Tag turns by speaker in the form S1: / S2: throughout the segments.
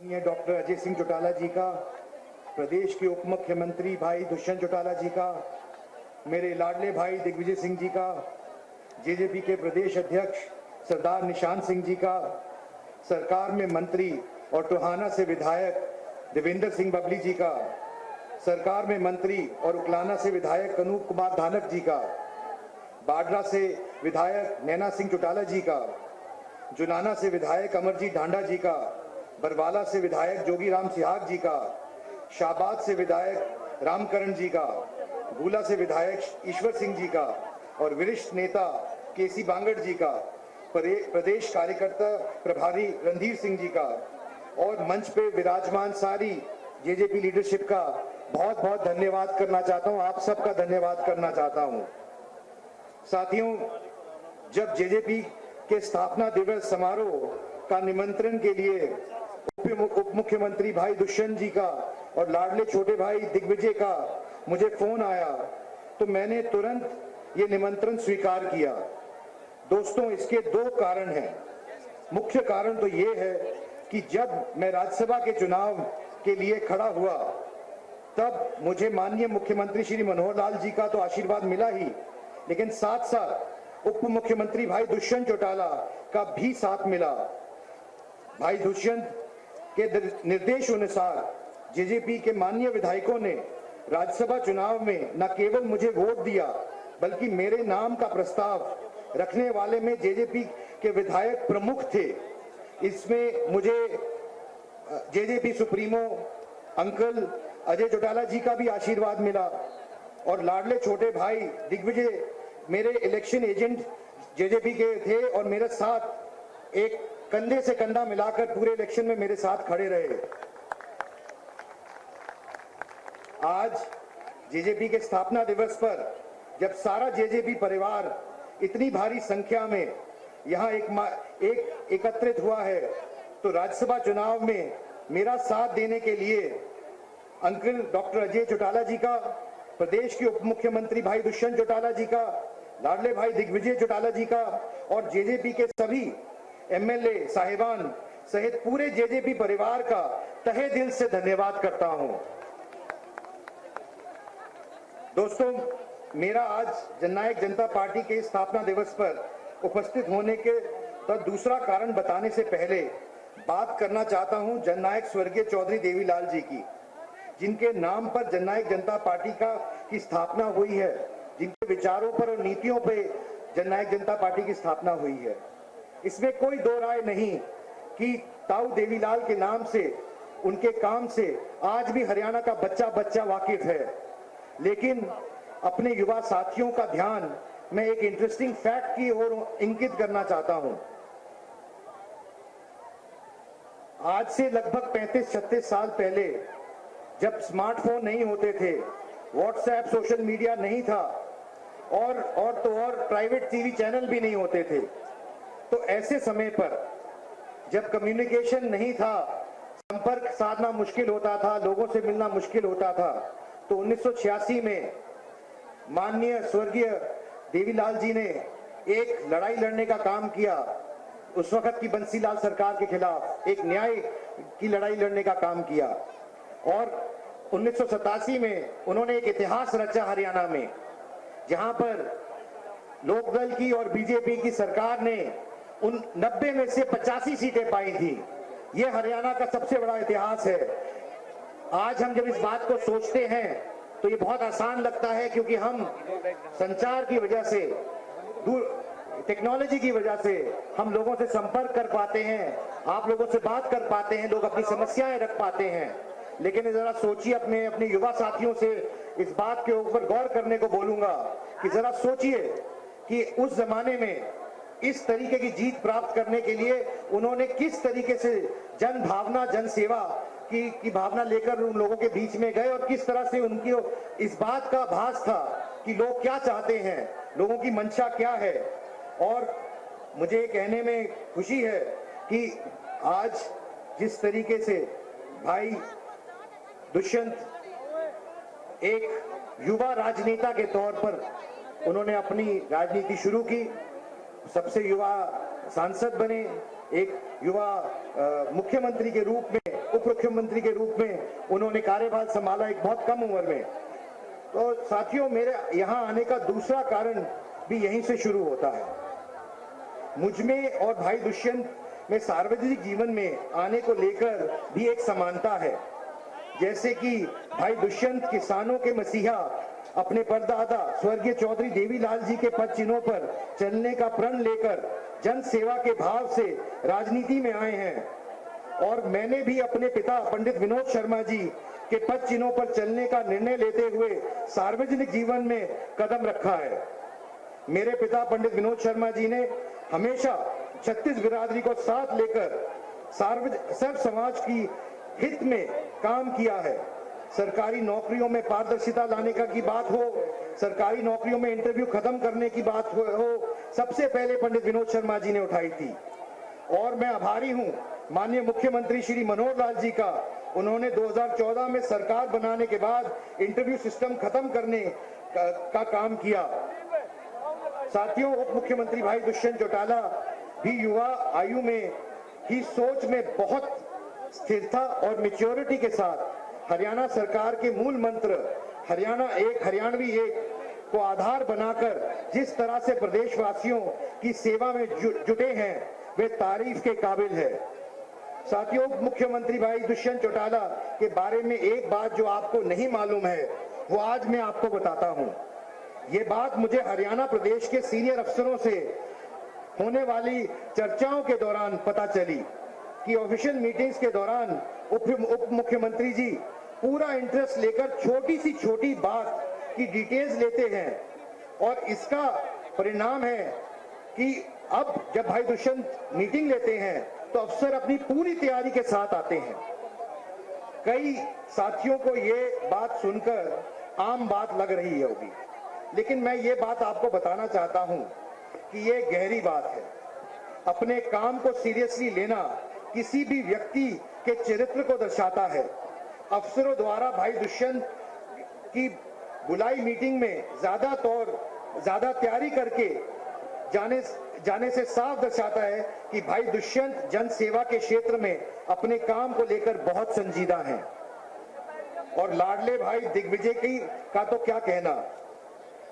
S1: Doctor Ajay Singh Chautala ji का, प्रदेश के उप मुख्यमंत्री भाई दुष्यंत चौटाला जी का, मेरे लाडले भाई दिग्विजय सिंह जी का, जेजेपी के प्रदेश अध्यक्ष सरदार निशान सिंह जी का, सरकार में मंत्री और टोहाना से विधायक देवेंद्र सिंह बबली जी का, सरकार में मंत्री और उकलाना से विधायक अनूप कुमार धानक जी का, बाडरा से विधायक नैना सिंह चौटाला जी का, जुनाना से विधायक अमरजीत ढांडा जी का, बरवाला से विधायक जोगीराम सिहाग जी का, शाहबाद से विधायक रामकरण जी का, भूला से विधायक ईश्वर सिंह जी का और वरिष्ठ नेता केसी बांगड़ जी का, प्रदेश कार्यकर्ता प्रभारी रणधीर सिंह जी का और मंच पे विराजमान सारी जेजेपी लीडरशिप का बहुत बहुत धन्यवाद करना चाहता हूं। आप सबका धन्यवाद करना चाहता हूं। साथियों, जब जेजेपी के स्थापना दिवस समारोह का निमंत्रण के लिए उप मुख्यमंत्री भाई दुष्यंत जी का और लाडले छोटे भाई दिग्विजय का मुझे फोन आया तो मैंने तुरंत ये निमंत्रण स्वीकार किया। दोस्तों, इसके दो कारण हैं। मुख्य कारण तो ये है कि जब मैं राज्यसभा के चुनाव के लिए खड़ा हुआ तब मुझे माननीय मुख्यमंत्री श्री मनोहर लाल जी का तो आशीर्वाद मिला ही, लेकिन साथ साथ उप मुख्यमंत्री भाई दुष्यंत चौटाला का भी साथ मिला। भाई दुष्यंत के निर्देश अनुसार जेजेपी के माननीय विधायकों ने राज्यसभा चुनाव में न केवल मुझे वोट दिया बल्कि मेरे नाम का प्रस्ताव रखने वाले में जेजेपी के विधायक प्रमुख थे। इसमें मुझे JJP supremo uncle Ajay Chautala ji का भी आशीर्वाद मिला और लाडले छोटे भाई दिग्विजय मेरे इलेक्शन एजेंट जेजेपी के थे और मेरे साथ एक कंधे से कंधा मिलाकर पूरे इलेक्शन में मेरे साथ खड़े रहे। आज जेजेपी के स्थापना दिवस पर जब सारा जेजेपी परिवार इतनी भारी संख्या में यहाँ एक एकत्रित हुआ है तो राज्यसभा चुनाव में मेरा साथ देने के लिए अंकल डॉक्टर अजय चौटाला जी का, प्रदेश के उप मुख्यमंत्री भाई दुष्यंत चौटाला जी का, लाडले भाई दिग्विजय चौटाला जी का और जेजेपी के सभी एमएलए साहिबान सहित पूरे जेजेपी परिवार का तहे दिल से धन्यवाद करता हूं। दोस्तों, मेरा आज जननायक जनता पार्टी के स्थापना दिवस पर उपस्थित होने के दूसरा कारण बताने से पहले बात करना चाहता हूं जननायक स्वर्गीय चौधरी देवीलाल जी की, जिनके नाम पर जननायक जनता पार्टी की स्थापना हुई है, जिनके विचारों पर और नीतियों पर जननायक जनता पार्टी की स्थापना हुई है। इसमें कोई दो राय नहीं कि ताऊ देवीलाल के नाम से, उनके काम से आज भी हरियाणा का बच्चा बच्चा वाकिफ है। लेकिन अपने युवा साथियों का ध्यान मैं एक इंटरेस्टिंग फैक्ट की ओर इंगित करना चाहता हूं। आज से लगभग 35-36 साल पहले जब स्मार्टफोन नहीं होते थे, व्हाट्सएप सोशल मीडिया नहीं था और प्राइवेट टीवी चैनल भी नहीं होते थे, तो ऐसे समय पर जब कम्युनिकेशन नहीं था, संपर्क साधना मुश्किल होता था, लोगों से मिलना मुश्किल होता था, तो 1986 में माननीय स्वर्गीय देवीलाल जी ने एक लड़ाई लड़ने का काम किया। उस वक्त की बंसीलाल सरकार के खिलाफ एक न्याय की लड़ाई लड़ने का काम किया और 1987 में उन्होंने एक इतिहास रचा हरियाणा में, जहां पर लोकदल की और बीजेपी की सरकार ने उन 90 में से 85 सीटें पाई थी। यह हरियाणा का सबसे बड़ा इतिहास है। आज हम जब इस बात को सोचते हैं तो ये बहुत आसान लगता है, क्योंकि हम संचार की वजह से, टेक्नोलॉजी की वजह से हम लोगों से संपर्क कर पाते हैं, आप लोगों से बात कर पाते हैं, लोग अपनी समस्याएं रख पाते हैं। लेकिन जरा सोचिए, अपने युवा साथियों से इस बात के ऊपर गौर करने को बोलूंगा कि जरा सोचिए कि उस जमाने में इस तरीके की जीत प्राप्त करने के लिए उन्होंने किस तरीके से जन भावना, जन सेवा की भावना लेकर उन लोगों के बीच में गए और किस तरह से उनकी इस बात का आभास था कि लोग क्या चाहते हैं, लोगों की मंशा क्या है। और मुझे कहने में खुशी है कि आज जिस तरीके से भाई दुष्यंत एक युवा राजनेता के तौर पर उन्होंने अपनी राजनीति शुरू की, सबसे युवा सांसद बने, एक युवा मुख्यमंत्री के रूप में उप उप मुख्यमंत्री के रूप में उन्होंने कार्यभार संभाला एक बहुत कम उम्र में। तो साथियों, मेरे यहाँ आने का दूसरा कारण भी यहीं से शुरू होता है। मुझ में और भाई दुष्यंत में सार्वजनिक जीवन में आने को लेकर भी एक समानता है। जैसे कि भाई दुष्यंत किसानों के मसीहा अपने परदादा स्वर्गीय चौधरी देवीलाल जी के पद चिन्हों पर चलने का प्रण लेकर जन सेवा के भाव से राजनीति में आए हैं, और मैंने भी अपने पिता पंडित विनोद शर्मा जी के पद चिन्हों पर चलने का निर्णय लेते हुए सार्वजनिक जीवन में कदम रखा है। मेरे पिता पंडित विनोद शर्मा जी ने हमेशा छत्तीस बिरादरी को साथ लेकर सर्व समाज की हित में काम किया है। सरकारी नौकरियों में पारदर्शिता लाने का की बात हो, सरकारी नौकरियों में इंटरव्यू खत्म करने की बात हो, सबसे पहले पंडित विनोद शर्मा जी ने उठाई थी। और मैं आभारी हूं माननीय मुख्यमंत्री श्री मनोहर लाल जी का, उन्होंने 2014 में सरकार बनाने के बाद इंटरव्यू सिस्टम खत्म करने का काम किया। साथियों, उप मुख्यमंत्री भाई दुष्यंत चौटाला भी युवा आयु में ही सोच में बहुत स्थिरता और मैच्योरिटी के साथ हरियाणा सरकार के मूल मंत्र हरियाणा एक हरियाणवी एक को आधार बनाकर जिस तरह से प्रदेशवासियों की सेवा में जुटे हैं, वे तारीफ के काबिल है। साथियों, मुख्यमंत्री भाई दुष्यंत चौटाला के बारे में एक बात जो आपको नहीं मालूम है, वो आज मैं आपको बताता हूं। ये बात मुझे हरियाणा प्रदेश के सीनियर अफसरों से होने वाली चर्चाओं के दौरान पता चली कि ऑफिशियल मीटिंग्स के दौरान उप मुख्यमंत्री जी पूरा इंटरेस्ट लेकर छोटी सी छोटी बात की डिटेल्स लेते हैं, और इसका परिणाम है कि अब जब भाई दुष्यंत मीटिंग लेते हैं तो अफसर अपनी पूरी तैयारी के साथ आते हैं। कई साथियों को ये बात सुनकर आम बात लग रही होगी, लेकिन मैं ये बात आपको बताना चाहता हूं कि ये गहरी बात है। अपने काम को सीरियसली लेना किसी भी व्यक्ति के चरित्र को दर्शाता है। अफसरों द्वारा भाई दुष्यंत की बुलाई मीटिंग में ज्यादा तैयारी करके जाने से साफ दर्शाता है कि भाई दुष्यंत जन सेवा के क्षेत्र में अपने काम को लेकर बहुत संजीदा हैं। और लाडले भाई दिग्विजय का तो क्या कहना,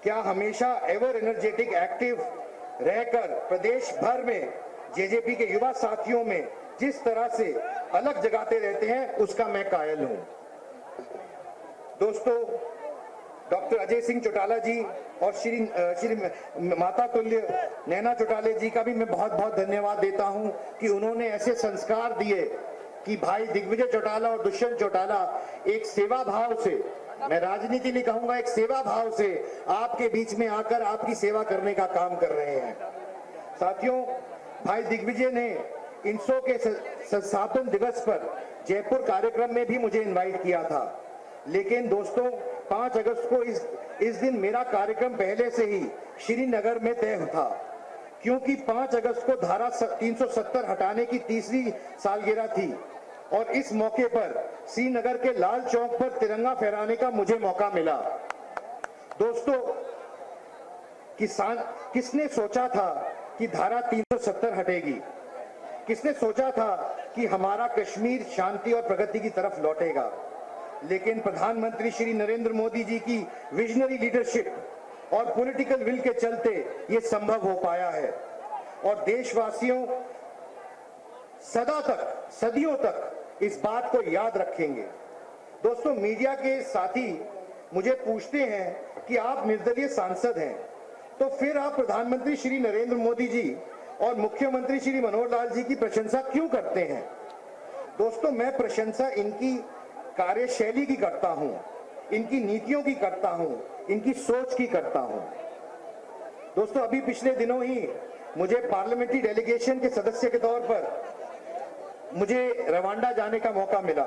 S1: क्या हमेशा एवर एनर्जेटिक एक्टिव रहकर प्रदेश भर में जेजेपी के युवा साथियों में जिस तरह से अलग जगाते रहते हैं, उसका मैं कायल हूं। दोस्तों, डॉक्टर अजय सिंह चौटाला जी और श्री माता तुल्य नैना चौटाले जी का भी मैं बहुत बहुत धन्यवाद देता हूं कि उन्होंने ऐसे संस्कार दिए कि भाई दिग्विजय चौटाला और दुष्यंत चौटाला एक सेवा भाव से, मैं राजनीति नहीं कहूंगा, एक सेवा भाव से आपके बीच में आकर आपकी सेवा करने का काम कर रहे हैं। साथियों, भाई दिग्विजय ने इंसो के संस्थापन दिवस पर जयपुर कार्यक्रम में भी मुझे इनवाइट किया था, लेकिन दोस्तों 5 अगस्त को इस दिन मेरा कार्यक्रम पहले से ही श्रीनगर में तय था, क्योंकि 5 अगस्त को धारा 370 हटाने की तीसरी सालगिरह थी और इस मौके पर श्रीनगर के लाल चौक पर तिरंगा फहराने का मुझे मौका मिला। दोस्तों, किसने सोचा था कि धारा 370 हटेगी? किसने सोचा था कि हमारा कश्मीर शांति और प्रगति की तरफ लौटेगा? लेकिन प्रधानमंत्री श्री नरेंद्र मोदी जी की विजनरी लीडरशिप और पॉलिटिकल विल के चलते ये संभव हो पाया है, और देशवासियों सदियों तक इस बात को याद रखेंगे। दोस्तों, मीडिया के साथी मुझे पूछते हैं कि आप निर्दलीय सांसद हैं, तो फिर आप प्रधानमंत्री श्री नरेंद्र मोदी जी और मुख्यमंत्री श्री मनोहर लाल जी की प्रशंसा क्यों करते हैं? दोस्तों, मैं प्रशंसा इनकी कार्यशैली की करता हूं, इनकी नीतियों की करता हूं, इनकी सोच की करता हूं। दोस्तों, अभी पिछले दिनों ही मुझे पार्लियामेंट्री डेलीगेशन के सदस्य के तौर पर मुझे रवांडा जाने का मौका मिला,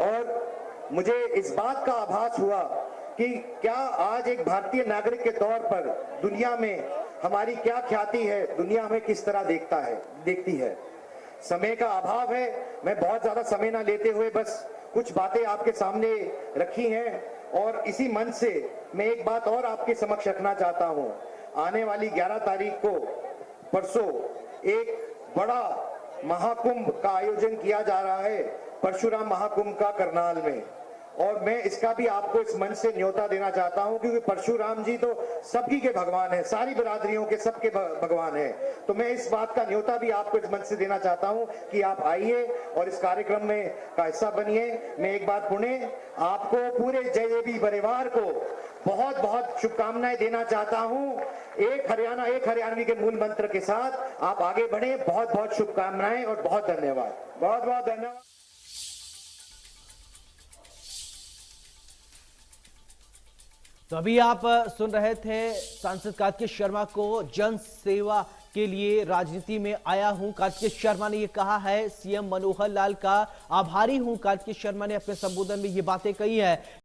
S1: और मुझे इस बात का आभास हुआ कि क्या आज एक भारतीय नागरिक के तौर पर दुनिया में हमारी क्या ख्याति है, दुनिया हमें किस तरह देखती है। समय का अभाव है, मैं बहुत ज्यादा समय ना लेते हुए बस कुछ बातें आपके सामने रखी हैं, और इसी मंच से मैं एक बात और आपके समक्ष रखना चाहता हूं। आने वाली 11 तारीख को परसों एक बड़ा महाकुंभ का आयोजन किया जा रहा है परशुराम महाकुंभ का करनाल में, और मैं इसका भी आपको इस मंच से न्योता देना चाहता हूं, क्योंकि परशुराम जी तो सबकी के भगवान है, सारी बिरादरियों के सबके भगवान है। तो मैं इस बात का न्योता भी आपको इस मंच से देना चाहता हूं कि आप आइए और इस कार्यक्रम में का हिस्सा बनिए। मैं एक बार पुणे आपको पूरे जेजेपी परिवार को बहुत बहुत शुभकामनाएं देना चाहता हूं। एक हरियाणा एक हरियाणवी के मूल मंत्र के साथ आप आगे बढ़े। बहुत बहुत शुभकामनाएं और बहुत धन्यवाद, बहुत बहुत धन्यवाद।
S2: तो अभी आप सुन रहे थे सांसद कार्तिकेय शर्मा को। जन सेवा के लिए राजनीति में आया हूं, कार्तिकेय शर्मा ने यह कहा है। सीएम मनोहर लाल का आभारी हूं, कार्तिकेय शर्मा ने अपने संबोधन में ये बातें कही है।